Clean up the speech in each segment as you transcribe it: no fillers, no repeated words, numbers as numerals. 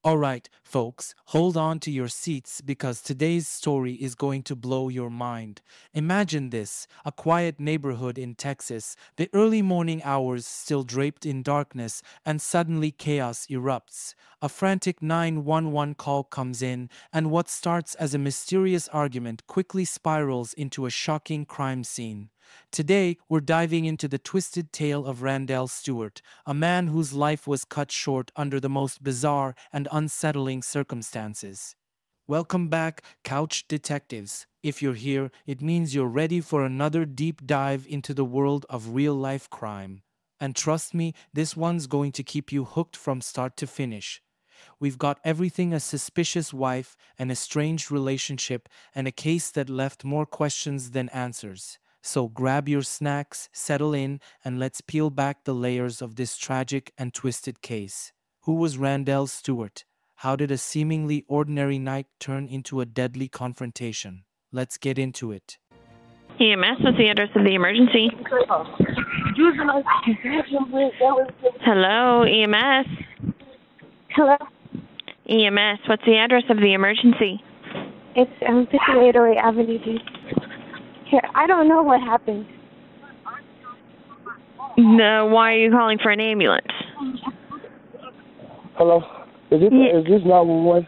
Alright, folks, hold on to your seats because today's story is going to blow your mind. Imagine this, a quiet neighborhood in Texas, the early morning hours still draped in darkness, and suddenly chaos erupts. A frantic 911 call comes in, and what starts as a mysterious argument quickly spirals into a shocking crime scene. Today, we're diving into the twisted tale of Randelle Stewart, a man whose life was cut short under the most bizarre and unsettling circumstances. Welcome back, Couch Detectives. If you're here, it means you're ready for another deep dive into the world of real-life crime. And trust me, this one's going to keep you hooked from start to finish. We've got everything: a suspicious wife, an estranged relationship, and a case that left more questions than answers. So grab your snacks, settle in, and let's peel back the layers of this tragic and twisted case. Who was Randelle Stewart? How did a seemingly ordinary night turn into a deadly confrontation? Let's get into it. EMS, what's the address of the emergency? Hello, EMS. Hello? EMS, what's the address of the emergency? It's 5808 Avenue G. Here, I don't know what happened. No, why are you calling for an ambulance? Hello? Is this 911?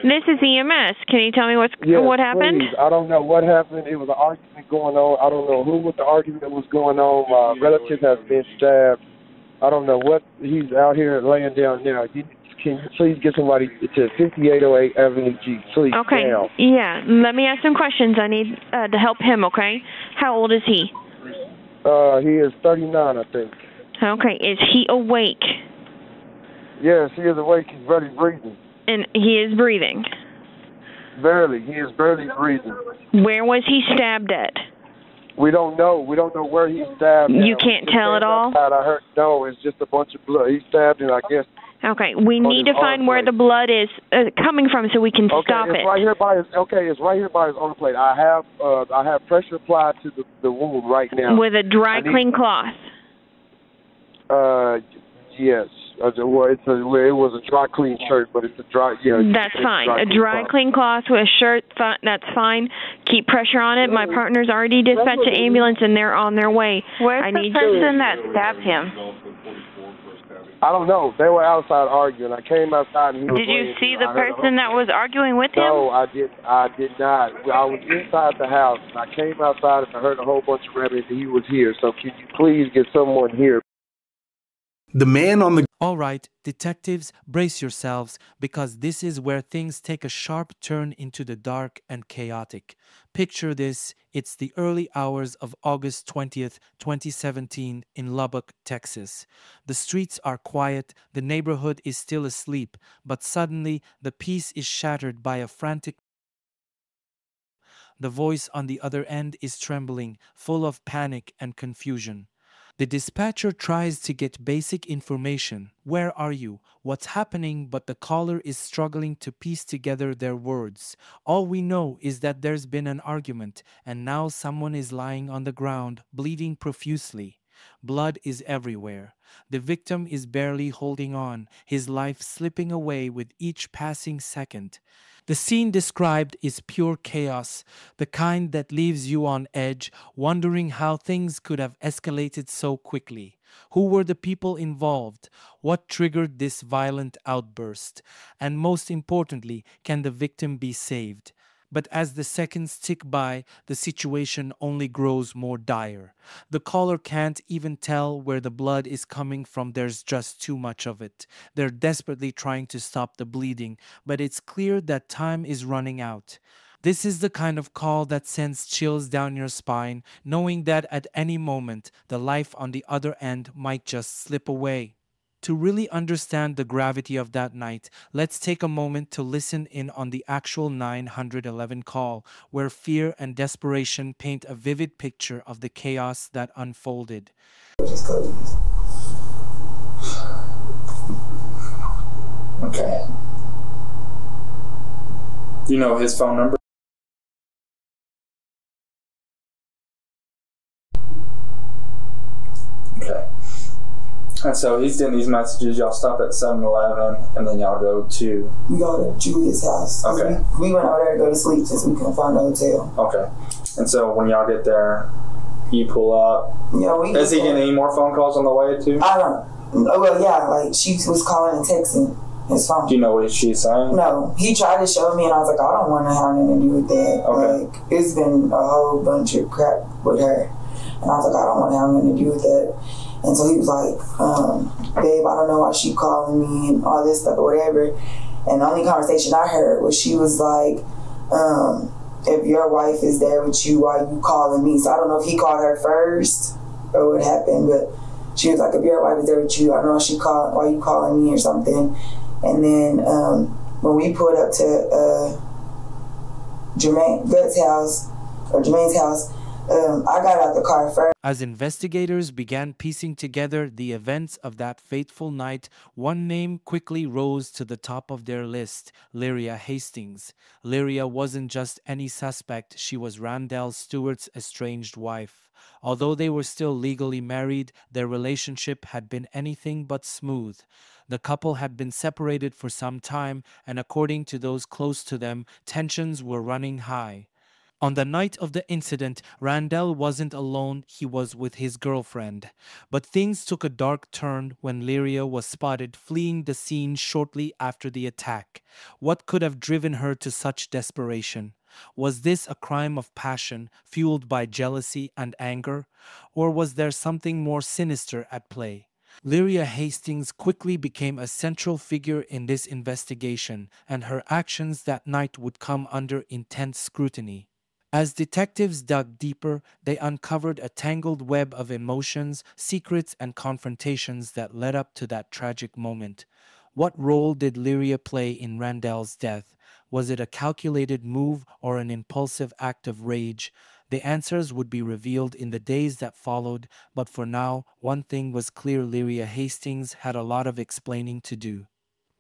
This is EMS. Can you tell me what happened? Please. I don't know what happened. It was an argument going on. I don't know what the argument was going on. My relative has been stabbed. I don't know what. He's out here laying down now. Can you please get somebody to 5808 Avenue G, please? Okay. Now. Yeah. Let me ask some questions. I need to help him, okay? How old is he? He is 39, I think. Okay. Is he awake? Yes, he is awake. He's barely breathing. And he is breathing? Barely. He is barely breathing. Where was he stabbed at? We don't know. We don't know where he stabbed. You can't tell at all? I heard, no, it's just a bunch of blood. He stabbed and I guess. Okay, we need to find where the blood is coming from so we can stop it. It's right here by his. Okay, it's right here by his arm plate. I have pressure applied to the wound right now. With a dry clean cloth. Yes. Well, it was a dry clean shirt, but it's a dry. Yeah. That's fine. A dry clean cloth with a shirt. That's fine. Keep pressure on it. My partner's already dispatched an ambulance and they're on their way. Where's the person that stabbed him? I don't know. They were outside arguing. I came outside and he was Did you see the person that was arguing with him? No, I did not. I was inside the house. And I came outside and I heard a whole bunch of rabbits and he was here. So can you please get someone here? The man on the... Alright, detectives, brace yourselves because this is where things take a sharp turn into the dark and chaotic. Picture this, it's the early hours of August 20th, 2017 in Lubbock, Texas. The streets are quiet, the neighborhood is still asleep, but suddenly the peace is shattered by a frantic... The voice on the other end is trembling, full of panic and confusion. The dispatcher tries to get basic information. Where are you? What's happening? But the caller is struggling to piece together their words. All we know is that there's been an argument, and now someone is lying on the ground, bleeding profusely. Blood is everywhere. The victim is barely holding on, his life slipping away with each passing second. The scene described is pure chaos, the kind that leaves you on edge, wondering how things could have escalated so quickly. Who were the people involved? What triggered this violent outburst? And most importantly, can the victim be saved? But as the seconds tick by, the situation only grows more dire. The caller can't even tell where the blood is coming from. There's just too much of it. They're desperately trying to stop the bleeding, but it's clear that time is running out. This is the kind of call that sends chills down your spine, knowing that at any moment, the life on the other end might just slip away. To really understand the gravity of that night, let's take a moment to listen in on the actual 911 call, where fear and desperation paint a vivid picture of the chaos that unfolded. Okay. You know his phone number? Okay. And so he's getting these messages. Y'all stop at 7-Eleven, and then y'all go to... We go to Julia's house. Okay. We went over there to go to sleep since we couldn't find a hotel. Okay. And so when y'all get there, you pull up. Yeah, Is he getting any more phone calls on the way, too? I don't... Well, yeah, like, she was calling and texting his phone. Do you know what she's saying? No. He tried to show me, and I was like, I don't want to have anything to do with that. Okay. Like, it's been a whole bunch of crap with her. And I was like, I don't want to have anything to do with that. And so he was like, babe, I don't know why she calling me and all this stuff or whatever. And the only conversation I heard was she was like, if your wife is there with you, why you calling me? So I don't know if he called her first or what happened, but she was like, if your wife is there with you, I don't know if why you calling me or something. And then when we pulled up to Jermaine's house, I got out the car first. As investigators began piecing together the events of that fateful night, one name quickly rose to the top of their list: Leria Hastings. Leria wasn't just any suspect, she was Randelle Stewart's estranged wife. Although they were still legally married, their relationship had been anything but smooth. The couple had been separated for some time, and according to those close to them, tensions were running high. On the night of the incident, Randelle wasn't alone, he was with his girlfriend. But things took a dark turn when Leria was spotted fleeing the scene shortly after the attack. What could have driven her to such desperation? Was this a crime of passion, fueled by jealousy and anger? Or was there something more sinister at play? Leria Hastings quickly became a central figure in this investigation, and her actions that night would come under intense scrutiny. As detectives dug deeper, they uncovered a tangled web of emotions, secrets, and confrontations that led up to that tragic moment. What role did Leria play in Randelle's death? Was it a calculated move or an impulsive act of rage? The answers would be revealed in the days that followed, but for now, one thing was clear: Leria Hastings had a lot of explaining to do.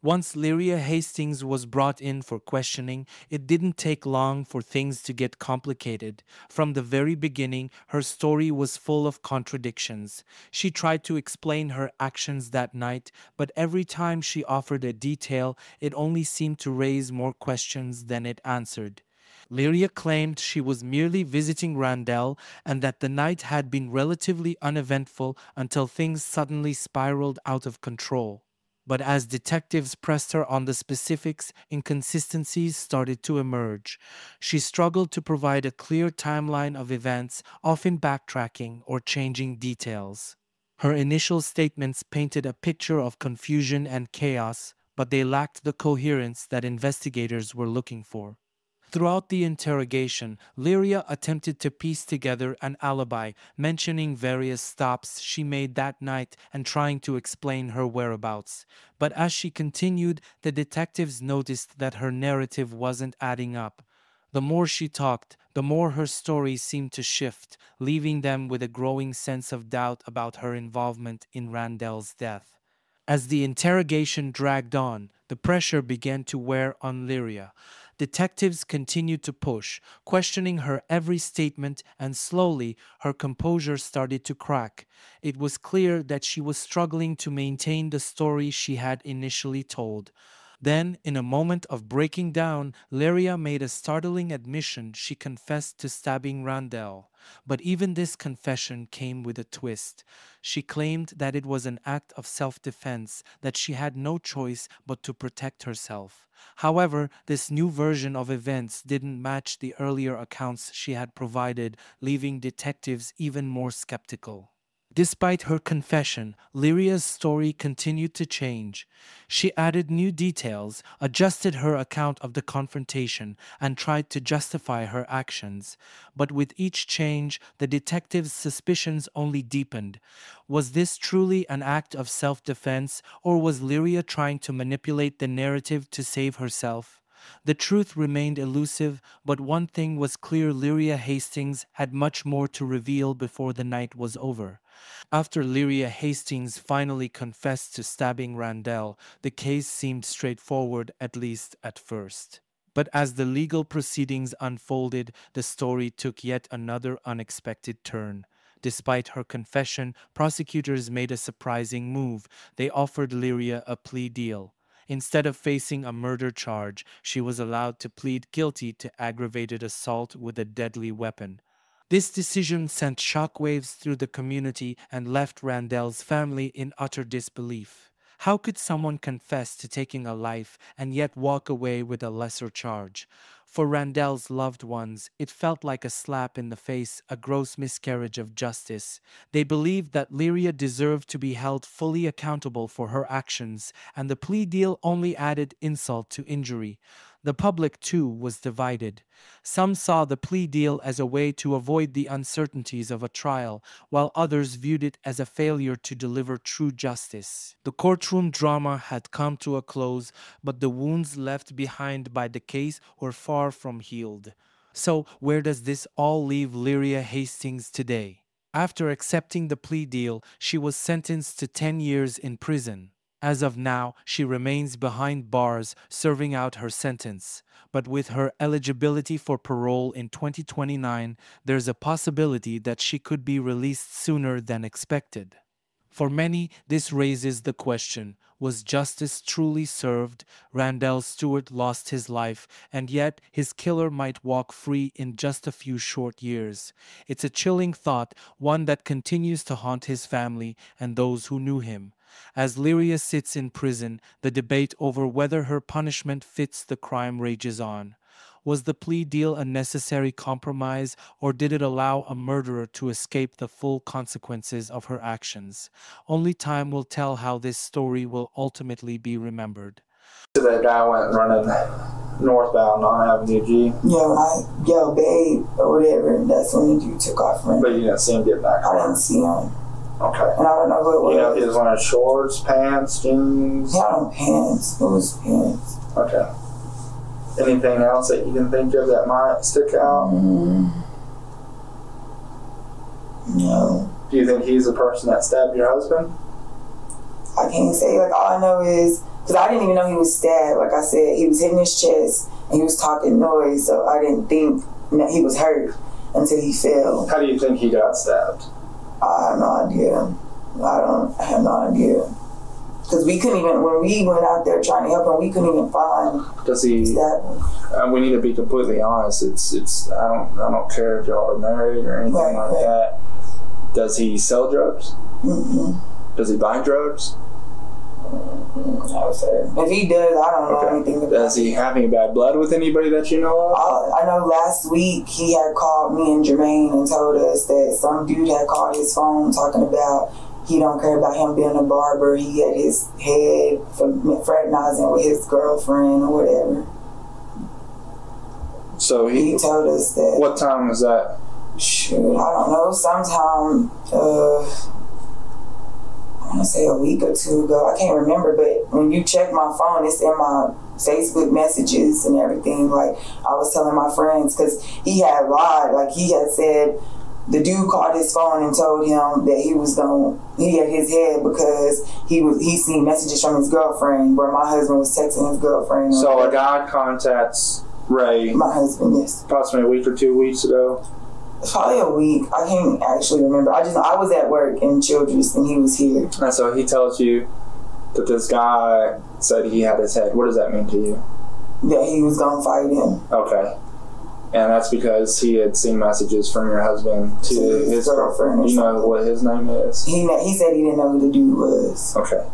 Once Leria Hastings was brought in for questioning, it didn't take long for things to get complicated. From the very beginning, her story was full of contradictions. She tried to explain her actions that night, but every time she offered a detail, it only seemed to raise more questions than it answered. Leria claimed she was merely visiting Randelle and that the night had been relatively uneventful until things suddenly spiraled out of control. But as detectives pressed her on the specifics, inconsistencies started to emerge. She struggled to provide a clear timeline of events, often backtracking or changing details. Her initial statements painted a picture of confusion and chaos, but they lacked the coherence that investigators were looking for. Throughout the interrogation, Leria attempted to piece together an alibi, mentioning various stops she made that night and trying to explain her whereabouts. But as she continued, the detectives noticed that her narrative wasn't adding up. The more she talked, the more her story seemed to shift, leaving them with a growing sense of doubt about her involvement in Randelle's death. As the interrogation dragged on, the pressure began to wear on Leria. Detectives continued to push, questioning her every statement, and slowly her composure started to crack. It was clear that she was struggling to maintain the story she had initially told. Then, in a moment of breaking down, Leria made a startling admission. She confessed to stabbing Randelle. But even this confession came with a twist. She claimed that it was an act of self-defense, that she had no choice but to protect herself. However, this new version of events didn't match the earlier accounts she had provided, leaving detectives even more skeptical. Despite her confession, Leria's story continued to change. She added new details, adjusted her account of the confrontation, and tried to justify her actions. But with each change, the detectives' suspicions only deepened. Was this truly an act of self-defense, or was Leria trying to manipulate the narrative to save herself? The truth remained elusive, but one thing was clear: Leria Hastings had much more to reveal before the night was over. After Leria Hastings finally confessed to stabbing Randelle, the case seemed straightforward, at least at first. But as the legal proceedings unfolded, the story took yet another unexpected turn. Despite her confession, prosecutors made a surprising move. They offered Leria a plea deal. Instead of facing a murder charge, she was allowed to plead guilty to aggravated assault with a deadly weapon. This decision sent shockwaves through the community and left Randelle's family in utter disbelief. How could someone confess to taking a life and yet walk away with a lesser charge? For Randelle's loved ones, it felt like a slap in the face, a gross miscarriage of justice. They believed that Leria deserved to be held fully accountable for her actions, and the plea deal only added insult to injury. The public, too, was divided. Some saw the plea deal as a way to avoid the uncertainties of a trial, while others viewed it as a failure to deliver true justice. The courtroom drama had come to a close, but the wounds left behind by the case were far from healed. So, where does this all leave Leria Hastings today? After accepting the plea deal, she was sentenced to 10 years in prison. As of now, she remains behind bars serving out her sentence. But with her eligibility for parole in 2029, there's a possibility that she could be released sooner than expected. For many, this raises the question, was justice truly served? Randelle Stewart lost his life, and yet his killer might walk free in just a few short years. It's a chilling thought, one that continues to haunt his family and those who knew him. As Leria sits in prison, the debate over whether her punishment fits the crime rages on. Was the plea deal a necessary compromise, or did it allow a murderer to escape the full consequences of her actions? Only time will tell how this story will ultimately be remembered. So that guy went running northbound on Avenue G. Yeah, when I yelled babe or whatever, that's when the dude took off running. But you didn't see him get in that car? I didn't see him. Okay. And I don't know who it was. You know, he was wearing shorts, pants, jeans? He had on pants. It was pants. Okay. Anything else that you can think of that might stick out? No. Do you think he's the person that stabbed your husband? I can't say. Like, all I know is, because I didn't even know he was stabbed. Like I said, he was hitting his chest and he was talking noise, so I didn't think that he was hurt until he fell. How do you think he got stabbed? I have no idea. I have no idea. Because we couldn't even, when we went out there trying to help him, we couldn't even find that. We need to be completely honest. It's. I don't care if y'all are married or anything that. Does he sell drugs? Does he buy drugs? I would say. If he does, I don't know anything about it. Does he have any bad blood with anybody that you know of? I know last week he had called me and Jermaine and told us that some dude had called his phone talking about he don't care about him being a barber. He had his head fraternizing with his girlfriend or whatever. So he told us that. What time was that? Shoot, I don't know. Sometime, I want to say a week or two ago. I can't remember, but when you check my phone, it's in my Facebook messages and everything. Like, I was telling my friends, because he had lied. Like, he had said the dude called his phone and told him that he had his head because he seen messages from his girlfriend where my husband was texting his girlfriend. So a guy contacts Ray. My husband, yes. Approximately a week or 2 weeks ago. Probably a week. I can't actually remember. I was at work in Childress and he was here. And so he tells you that this guy said he had his head. What does that mean to you? That he was gonna fight him. Okay. And that's because he had seen messages from your husband to his girlfriend. You know what his name is? He said he didn't know who the dude was. Okay.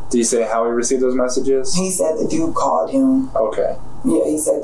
Did he say how he received those messages? He said the dude called him. Okay. Yeah, he said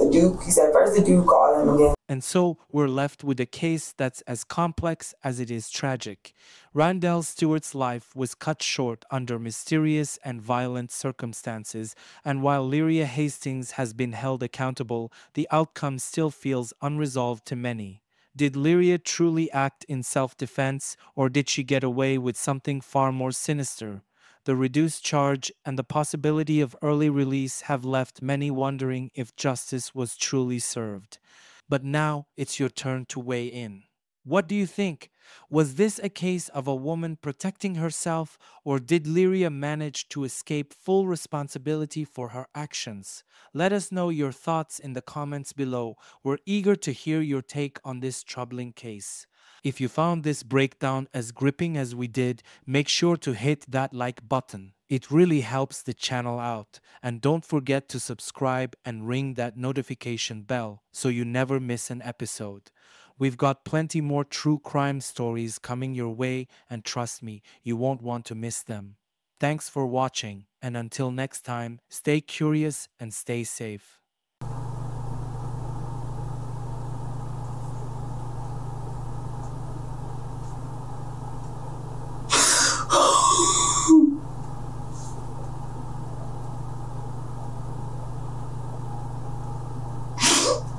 first the dude called him again. And so we're left with a case that's as complex as it is tragic. Randelle Stewart's life was cut short under mysterious and violent circumstances, and while Leria Hastings has been held accountable, the outcome still feels unresolved to many. Did Leria truly act in self-defense, or did she get away with something far more sinister? The reduced charge and the possibility of early release have left many wondering if justice was truly served. But now it's your turn to weigh in. What do you think? Was this a case of a woman protecting herself, or did Leria manage to escape full responsibility for her actions? Let us know your thoughts in the comments below. We're eager to hear your take on this troubling case. If you found this breakdown as gripping as we did, make sure to hit that like button. It really helps the channel out. And don't forget to subscribe and ring that notification bell so you never miss an episode. We've got plenty more true crime stories coming your way, and trust me, you won't want to miss them. Thanks for watching, and until next time, stay curious and stay safe.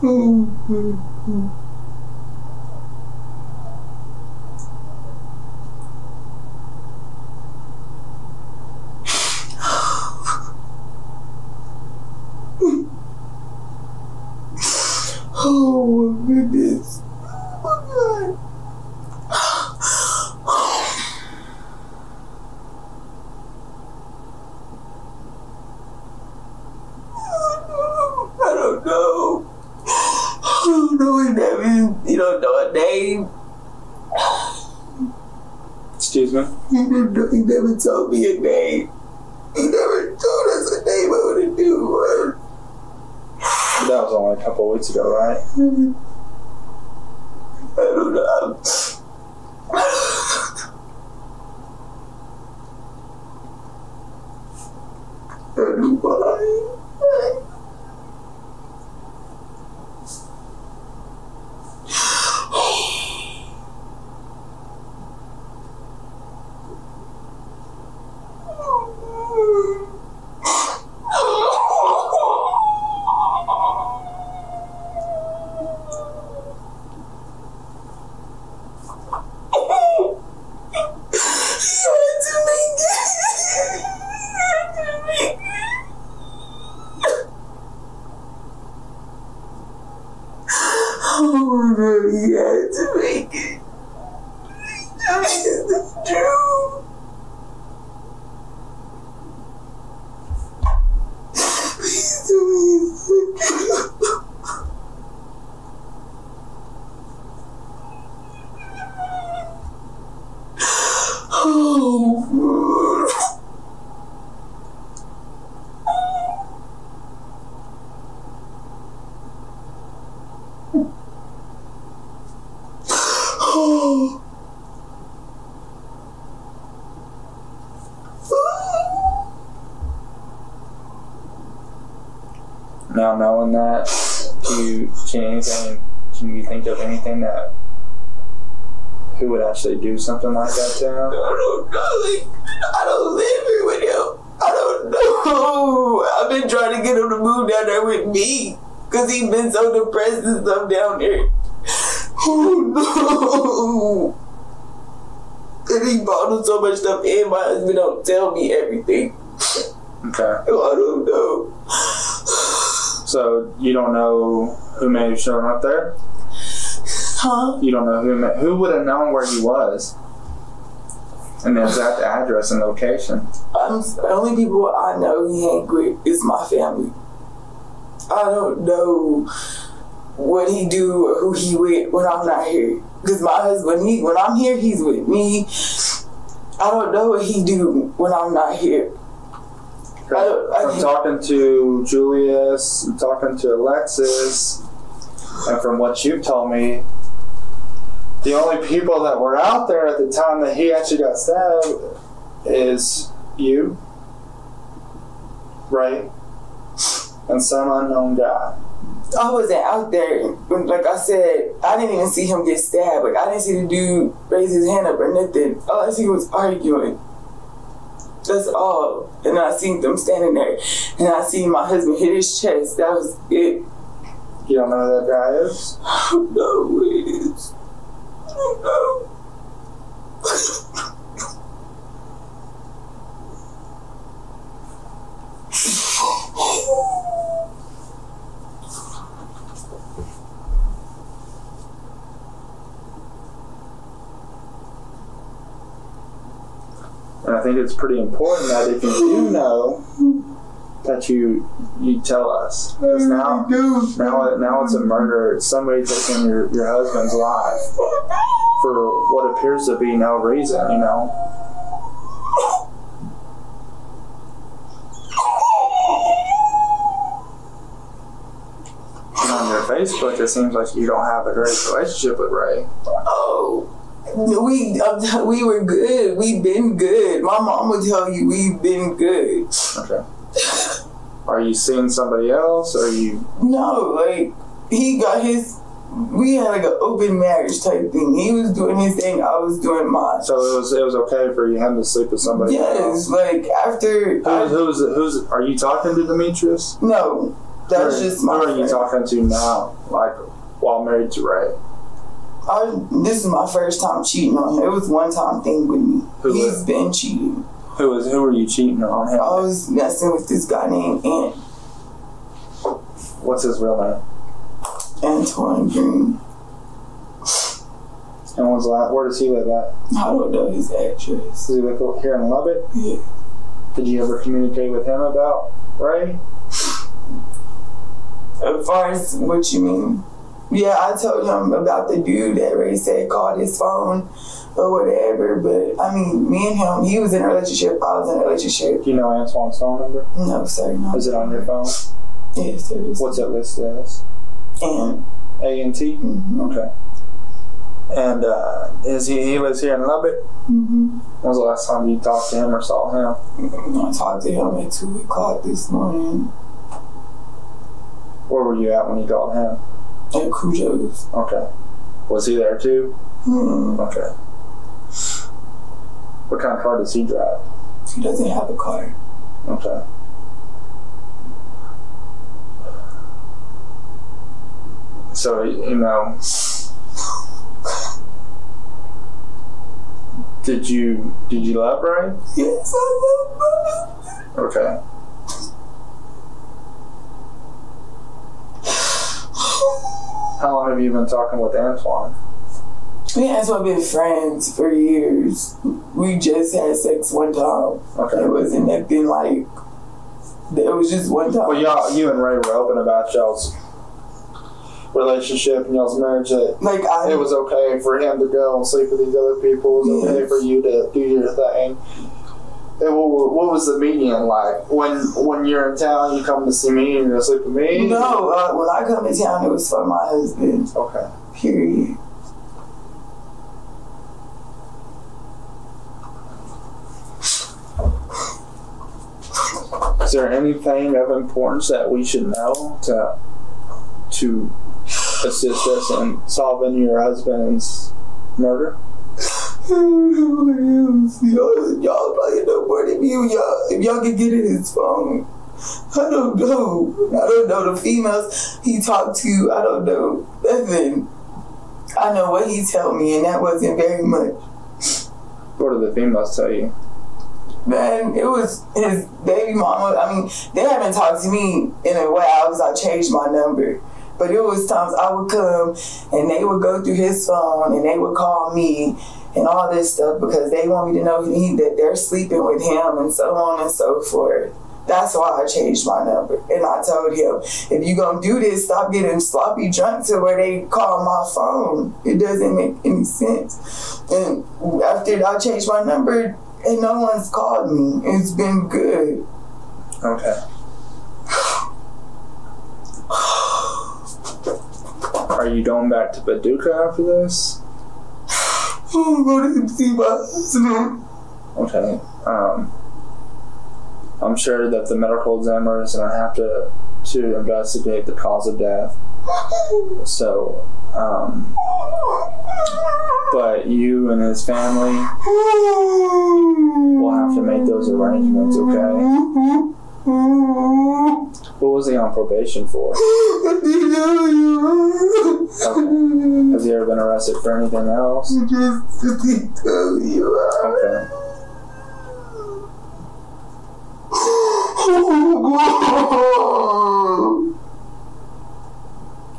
Oh my goodness. Oh God. I don't know. I don't know his name. You don't know a name. Excuse me? He never told me a name. He never told us a name of what to do. That was only a couple of weeks ago, right? I don't know. I don't know why. Oh, he had to make it. It's true. Please do me. Oh, Now knowing that, can you think of anything that who would actually do something like that to him? I don't know. I don't live here with him. I don't know. I've been trying to get him to move down there with me because he's been so depressed and stuff down there. Oh no. And he bought him so much stuff, and my husband don't tell me everything. Okay. I don't know. So you don't know who may have shown up there? Huh? You don't know who would have known where he was and the exact address and location? The only people I know he hang with is my family. I don't know what he do or who he with when I'm not here. Because my husband, when I'm here, he's with me. I don't know what he do when I'm not here. From talking to Julius, talking to Alexis, and from what you told me, the only people that were out there at the time that he actually got stabbed is you, right? And some unknown guy. I wasn't out there. Like I said, I didn't even see him get stabbed. Like, I didn't see the dude raise his hand up or nothing. All I see was arguing. That's all. And I seen them standing there. And I seen my husband hit his chest. That was it. You don't know who that guy is? I don't know who it is. I don't know. And I think it's pretty important that if you do know, that you tell us. Because now it's a murder. It's somebody taking your husband's life. for what appears to be no reason, you know. And on your Facebook, it seems like you don't have a great relationship with Ray. Oh, we were good. We've been good. My mom would tell you we've been good. Okay. Are you seeing somebody else, or are you? No, like, he got his. We had like an open marriage type thing. He was doing his thing, I was doing mine. So it was okay for him to sleep with somebody else? Yes, like after. Who's are you talking to, Demetrius? No, that's just my. Who are you talking to now, like while married to Ray? This is my first time cheating on him. It was one time thing with me. He's been cheating. Who were you cheating on him? I was messing with this guy named Ant. What's his real name? Antoine Green. And where does he live at? I don't know his address. Does he live here in Lubbock? Yeah. Did you ever communicate with him about Ray? As far as what you mean? Yeah, I told him about the dude that Ray said called his phone or whatever, but I mean, me and him, he was in a relationship, I was in a relationship. Do you know Antoine's phone number? No, sir, no. Is it on your phone? Yes, it is. What's it listed as? Ant. A-N-T? Mm-hmm. Okay. And he lives here in Lubbock? Mm-hmm. When was the last time you talked to him or saw him? I talked to him at 2 o'clock this morning. Where were you at when you called him? At Cujo's. Okay. Was he there too? Mm-hmm. Okay. What kind of car does he drive? He doesn't have a car. Okay. So, you know, did you love Ray? Yes, I love him. Okay. How long have you been talking with Antoine? Me and Antoine been friends for years. We just had sex one time. Okay. It wasn't nothing like. It was just one time. Well, you and Ray were open about y'all's relationship and y'all's marriage. It was okay for him to go and sleep with these other people. It was okay for you to do your thing. And what was the median like? When you're in town, you come to see me and you're gonna sleep with me? No, when I come to town, it was for my husband. Okay. Period. Is there anything of importance that we should know to assist us in solving your husband's murder? Y'all probably know more than me. If y'all can get in his phone. I don't know the females he talked to. I don't know nothing. I know what he told me, and that wasn't very much. What did the females tell you? Man, it was his baby mama. I mean, they haven't talked to me in a while because I changed my number. But it was times I would come and they would go through his phone and they would call me and all this stuff because they want me to know that they're sleeping with him and so on and so forth. That's why I changed my number. And I told him, if you're going to do this, stop getting sloppy drunk to where they call my phone. It doesn't make any sense. And after I changed my number, and no one's called me. It's been good. Okay. Are you going back to Paducah after this? I'm going to see my husband. Okay. I'm sure that the medical examiner is going to have to investigate the cause of death. So, but you and his family will have to make those arrangements, okay? What was he on probation for? Okay. Has he ever been arrested for anything else? Okay.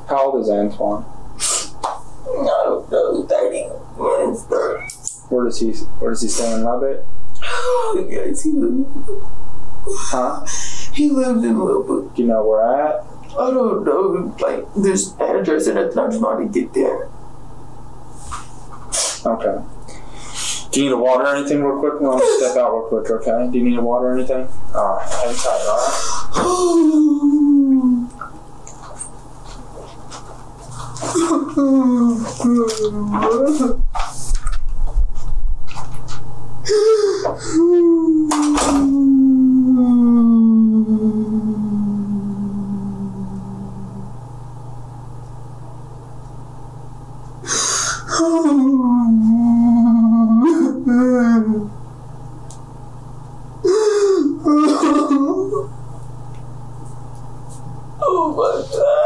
How old is Antoine? I don't know, 30. Where does he stay in Lubbock? Yes, he lives. Huh? He lives in Lubbock. Do you know where at? I don't know, like, this address and I just want to get there. Okay. Do you need a water or anything real quick? I'll step out real quick, okay? Do you need a water or anything? Alright, hang tight, alright? Oh my God.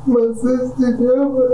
My sister never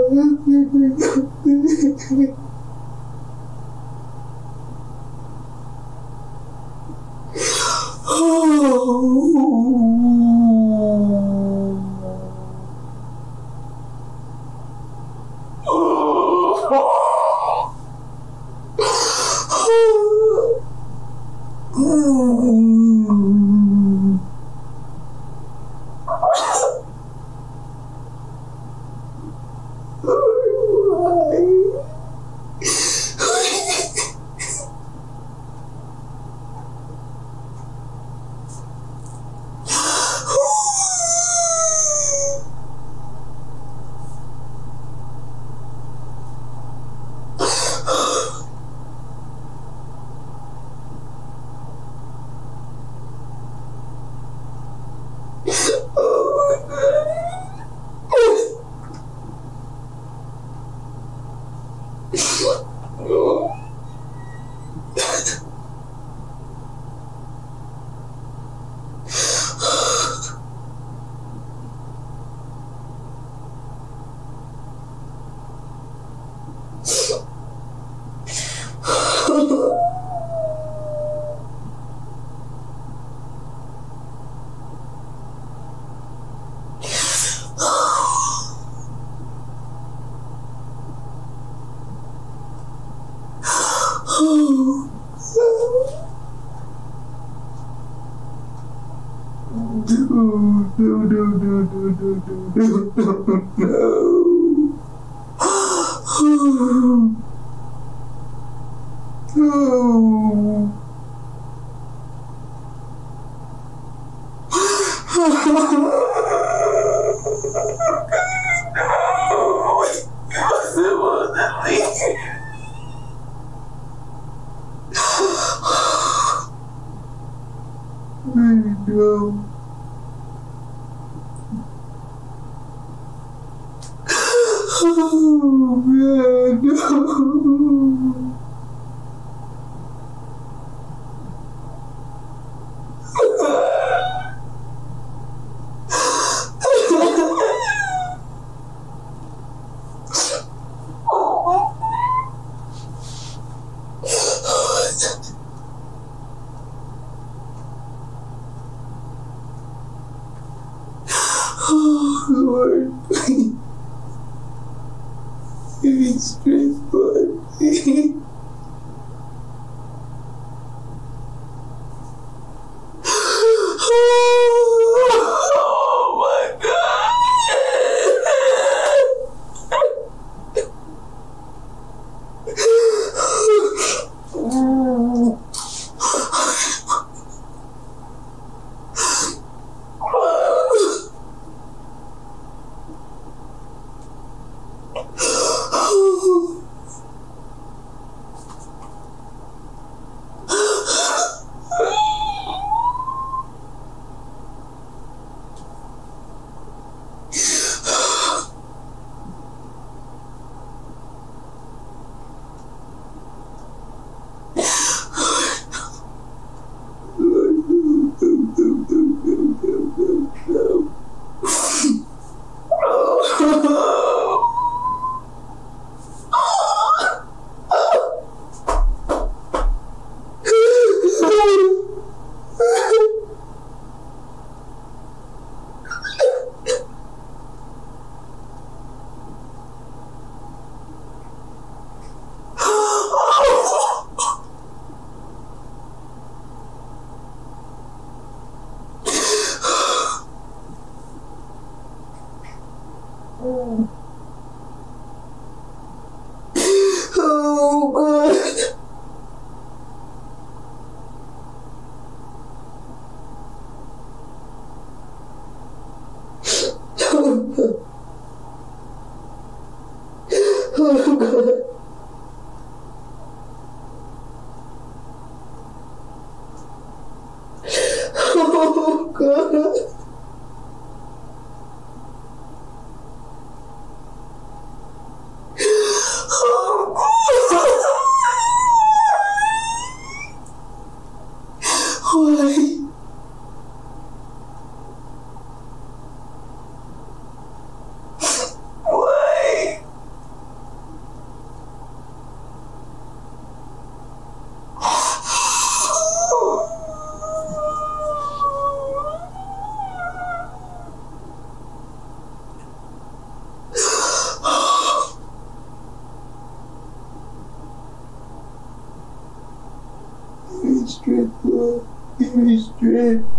me strength, Lord. Give me strength.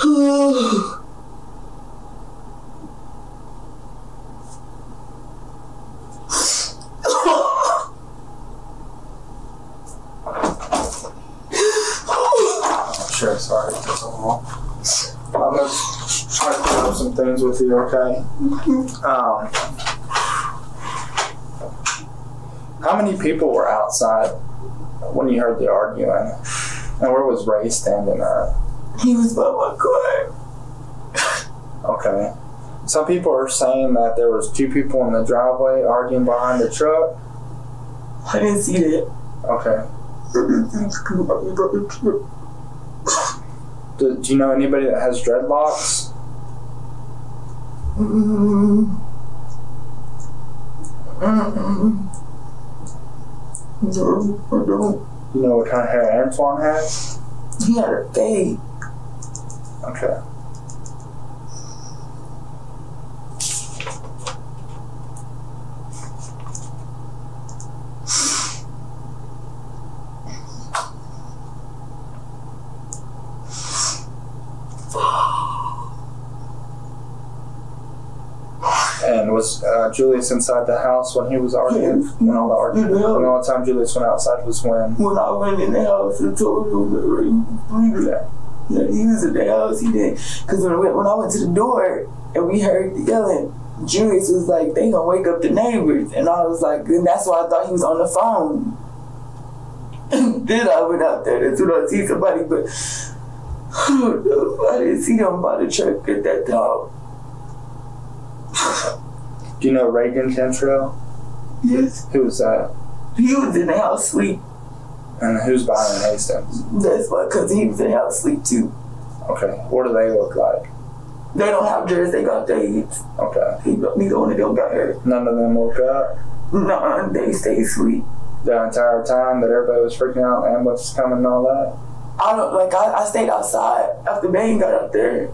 Sure, sorry. I'm gonna try to clear up some things with you, okay? How many people were outside when you heard the arguing? And where was Ray standing at? He was by my car. Okay. Some people are saying that there was 2 people in the driveway arguing behind the truck. I didn't see that. Okay. Do you know anybody that has dreadlocks? No, I don't. You know what kind of hair Antoine has? He had a fade. Okay. And was Julius inside the house when he was arguing? Yes. When all the arguing? And the only time Julius went outside was when? When I went in the house and told him that Ray was bleeding. Yeah. Yeah, he was in the house. He did. Because when I went to the door and we heard the yelling, Julius was like, they gonna wake up the neighbors. And I was like, and that's why I thought he was on the phone. Then I went out there. That's when I see somebody, but I don't know. I didn't see them by the truck at that time. Do you know Reagan Cantrell? Yes. Who was that? He was in the house sleep. And who's Byron Hastings? That's why, because he was in the house sleep too. Okay. What do they look like? They don't have dress, they got dates. Okay. Neither one of them got hurt. None of them woke up? No, they stayed asleep. The entire time that everybody was freaking out, ambulance was coming and all that? I stayed outside after Bane got up there.